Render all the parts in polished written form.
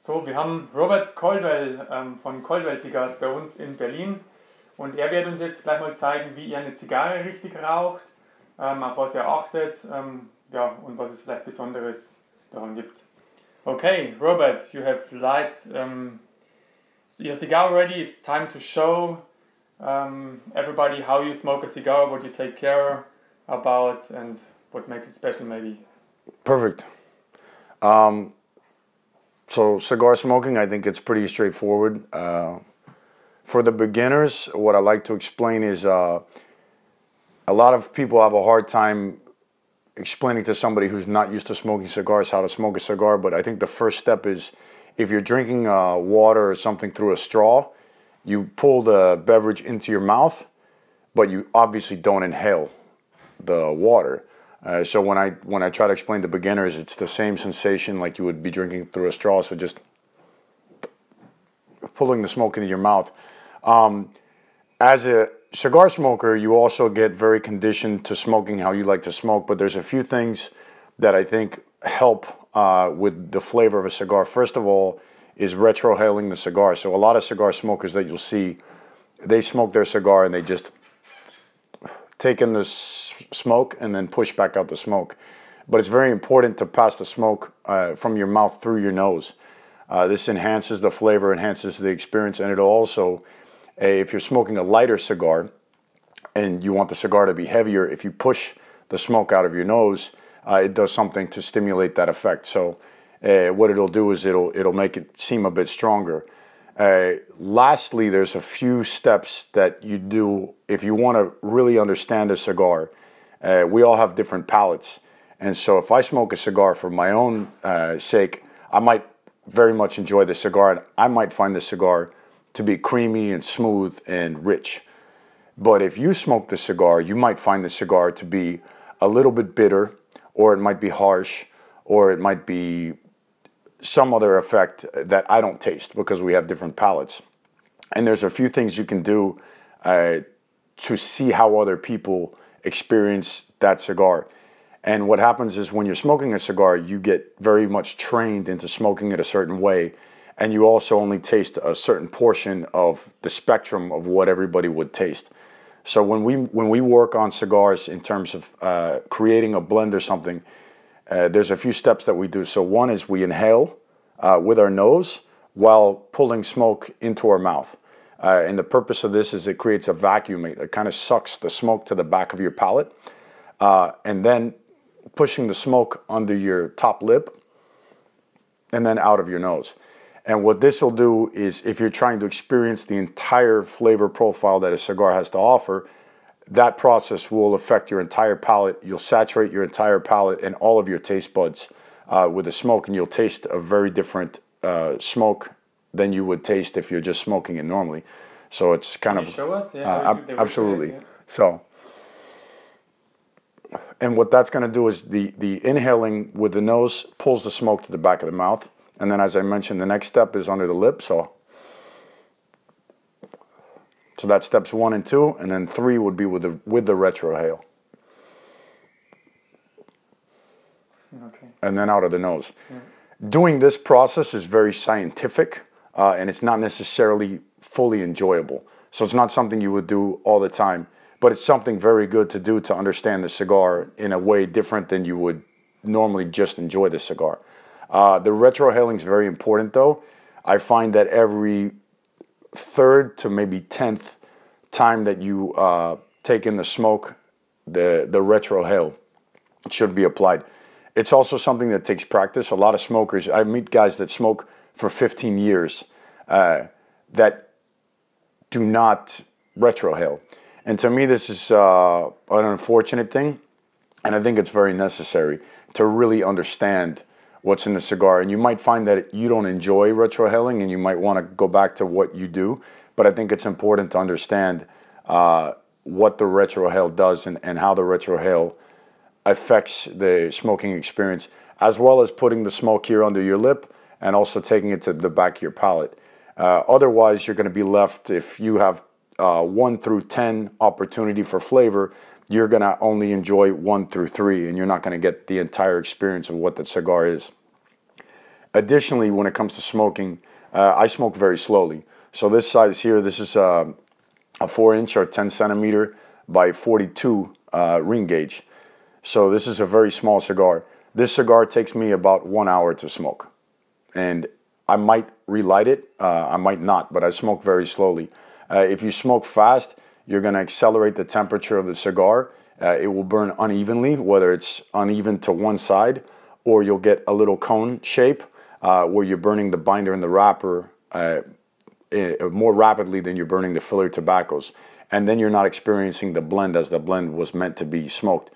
So, wir haben Robert Caldwell von Caldwell Cigars bei uns in Berlin und er wird uns jetzt gleich mal zeigen, wie er eine Zigarre richtig raucht, auf was er achtet, ja, und was es vielleicht Besonderes daran gibt. Okay, Robert, you have light your cigar ready. It's time to show everybody how you smoke a cigar, what you take care about, and what makes it special, maybe. Perfect. So cigar smoking, I think it's pretty straightforward. For the beginners, what I like to explain is a lot of people have a hard time explaining to somebody who's not used to smoking cigars how to smoke a cigar, but I think the first step is if you're drinking water or something through a straw, you pull the beverage into your mouth, but you obviously don't inhale the water. So when I try to explain to beginners, it's the same sensation like you would be drinking through a straw, so just pulling the smoke into your mouth. As a cigar smoker, you also get very conditioned to smoking how you like to smoke, but there's a few things that I think help with the flavor of a cigar. First of all is retrohaling the cigar. So a lot of cigar smokers that you'll see, they smoke their cigar and they just take in the smoke and then push back out the smoke. But it's very important to pass the smoke from your mouth through your nose. This enhances the flavor, enhances the experience, and it'll also, if you're smoking a lighter cigar and you want the cigar to be heavier, if you push the smoke out of your nose, it does something to stimulate that effect. So what it'll do is it'll make it seem a bit stronger. Lastly, there's a few steps that you do if you want to really understand a cigar. We all have different palates, and so if I smoke a cigar for my own sake, I might very much enjoy the cigar, and I might find the cigar to be creamy and smooth and rich. But if you smoke the cigar, you might find the cigar to be a little bit bitter, or it might be harsh, or it might be some other effect that I don't taste because we have different palates. And there's a few things you can do to see how other people experience that cigar. And what happens is when you're smoking a cigar, you get very much trained into smoking it a certain way, and you also only taste a certain portion of the spectrum of what everybody would taste. So when we work on cigars in terms of creating a blend or something, there's a few steps that we do. So one is we inhale with our nose while pulling smoke into our mouth. And the purpose of this is it creates a vacuum. It kind of sucks the smoke to the back of your palate. And then pushing the smoke under your top lip and then out of your nose. And what this will do is if you're trying to experience the entire flavor profile that a cigar has to offer, that process will affect your entire palate. You'll saturate your entire palate and all of your taste buds with the smoke, and you'll taste a very different smoke than you would taste if you're just smoking it normally. So it's kind Can you show us? Yeah, absolutely. Yeah. So, and what that's going to do is the inhaling with the nose pulls the smoke to the back of the mouth, and then as I mentioned, the next step is under the lip. So that's steps 1 and 2, and then 3 would be with the retrohale. Okay. And then out of the nose. Yeah. Doing this process is very scientific, and it's not necessarily fully enjoyable. So it's not something you would do all the time, but it's something very good to do to understand the cigar in a way different than you would normally just enjoy the cigar. The retrohaling is very important though. I find that every 3rd to maybe 10th time that you take in the smoke, the retrohale should be applied. It's also something that takes practice. A lot of smokers, I meet guys that smoke for 15 years that do not retrohale. And to me, this is an unfortunate thing, and I think it's very necessary to really understand what's in the cigar. And you might find that you don't enjoy retrohaling and you might want to go back to what you do, but I think it's important to understand what the retrohale does and how the retrohale affects the smoking experience, as well as putting the smoke here under your lip and also taking it to the back of your palate. Otherwise, you're going to be left, if you have 1 through 10 opportunity for flavor, you're going to only enjoy 1 through 3, and you're not going to get the entire experience of what the cigar is. Additionally, when it comes to smoking, I smoke very slowly. So this size here, this is a 4-inch or 10 centimeter by 42 ring gauge. So this is a very small cigar. This cigar takes me about 1 hour to smoke. And I might relight it, I might not, but I smoke very slowly. If you smoke fast, you're going to accelerate the temperature of the cigar. It will burn unevenly, whether it's uneven to one side, or you'll get a little cone shape where you're burning the binder and the wrapper more rapidly than you're burning the filler tobaccos. And then you're not experiencing the blend as the blend was meant to be smoked.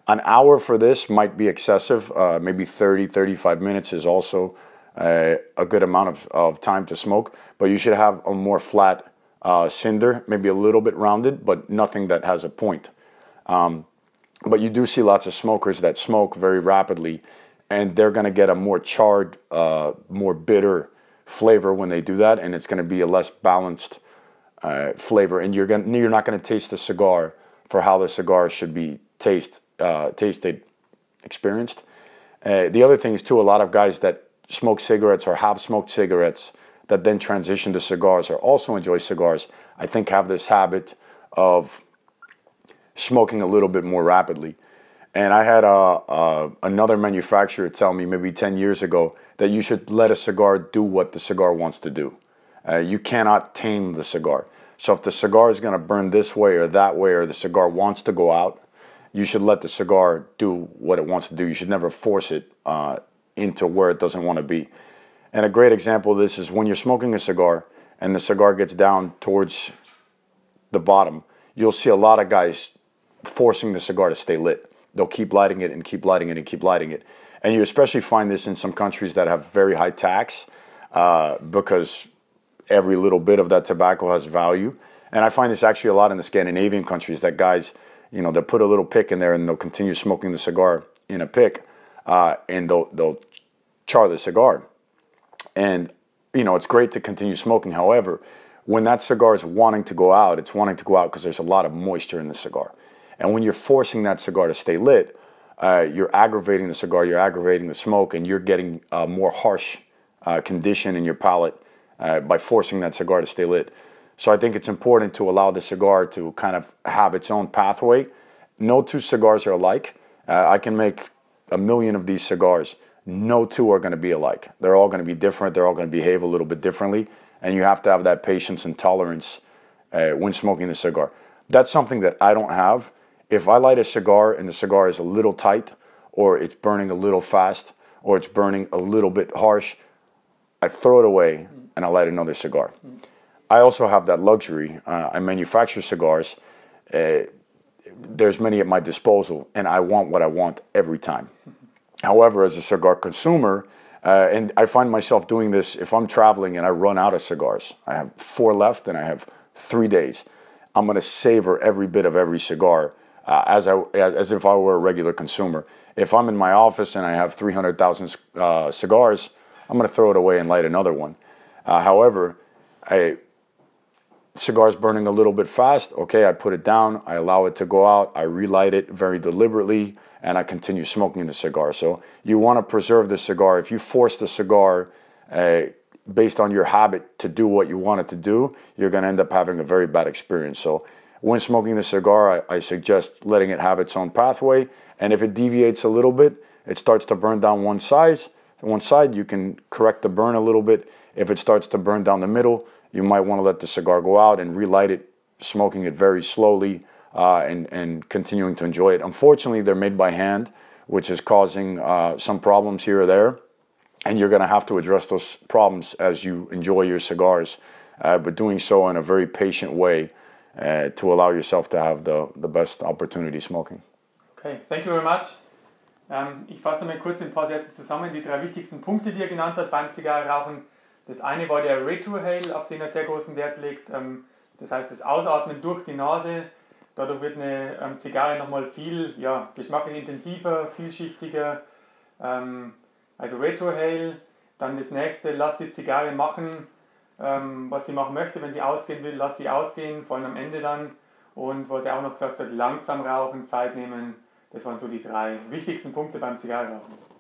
An hour for this might be excessive. Maybe 30-35 minutes is also a good amount of time to smoke. But you should have a more flat cinder, maybe a little bit rounded, but nothing that has a point. But you do see lots of smokers that smoke very rapidly, and they're going to get a more charred, more bitter flavor when they do that, and it's going to be a less balanced flavor, and you're not going to taste the cigar for how the cigar should be tasted, experienced. The other thing is too, a lot of guys that smoke cigarettes or have smoked cigarettes that then transition to cigars or also enjoy cigars, I think have this habit of smoking a little bit more rapidly. And I had another manufacturer tell me maybe 10 years ago that you should let a cigar do what the cigar wants to do. You cannot tame the cigar. So if the cigar is going to burn this way or that way, or the cigar wants to go out, you should let the cigar do what it wants to do. You should never force it into where it doesn't want to be. And a great example of this is when you're smoking a cigar and the cigar gets down towards the bottom, you'll see a lot of guys forcing the cigar to stay lit. They'll keep lighting it and keep lighting it and keep lighting it. And you especially find this in some countries that have very high tax because every little bit of that tobacco has value. And I find this actually a lot in the Scandinavian countries, that guys, you know, they'll put a little pick in there and they'll continue smoking the cigar in a pick and they'll char the cigar. And, you know, it's great to continue smoking. However, when that cigar is wanting to go out, it's wanting to go out because there's a lot of moisture in the cigar. And when you're forcing that cigar to stay lit, you're aggravating the cigar, you're aggravating the smoke, and you're getting a more harsh condition in your palate by forcing that cigar to stay lit. So I think it's important to allow the cigar to kind of have its own pathway. No two cigars are alike. I can make 1 million of these cigars. No two are going to be alike. They're all going to be different. They're all going to behave a little bit differently. And you have to have that patience and tolerance when smoking the cigar. That's something that I don't have. If I light a cigar and the cigar is a little tight, or it's burning a little fast, or it's burning a little bit harsh, I throw it away and I light another cigar. I also have that luxury. I manufacture cigars. There's many at my disposal, and I want what I want every time. However, as a cigar consumer, and I find myself doing this if I'm traveling and I run out of cigars. I have 4 left and I have 3 days. I'm going to savor every bit of every cigar as if I were a regular consumer. If I'm in my office and I have 300,000 cigars, I'm going to throw it away and light another one. However, cigar's burning a little bit fast. Okay, I put it down. I allow it to go out. I relight it very deliberately, and I continue smoking the cigar. So you want to preserve the cigar. If you force the cigar based on your habit to do what you want it to do, you're going to end up having a very bad experience. So when smoking the cigar, I suggest letting it have its own pathway. And if it deviates a little bit, it starts to burn down one side, you can correct the burn a little bit. If it starts to burn down the middle, you might want to let the cigar go out and relight it, smoking it very slowly and continuing to enjoy it. Unfortunately, they're made by hand, which is causing some problems here or there. And you're going to have to address those problems as you enjoy your cigars, but doing so in a very patient way to allow yourself to have the best opportunity smoking. Okay, thank you very much. Ich fasse nochmal kurz in ein paar Sätze zusammen. Die 3 wichtigsten Punkte, die er genannt hat beim Zigarrenrauchen. Das eine war der Retrohale, auf den er sehr großen Wert legt. Das heißt, das Ausatmen durch die Nase. Dadurch wird eine Zigarre nochmal viel geschmacklich intensiver, vielschichtiger. Also Retrohale. Dann das nächste, lass die Zigarre machen, was sie machen möchte. Wenn sie ausgehen will, lass sie ausgehen, vor allem am Ende dann. Und was er auch noch gesagt hat, langsam rauchen, Zeit nehmen. Das waren so die 3 wichtigsten Punkte beim Zigarrenrauchen.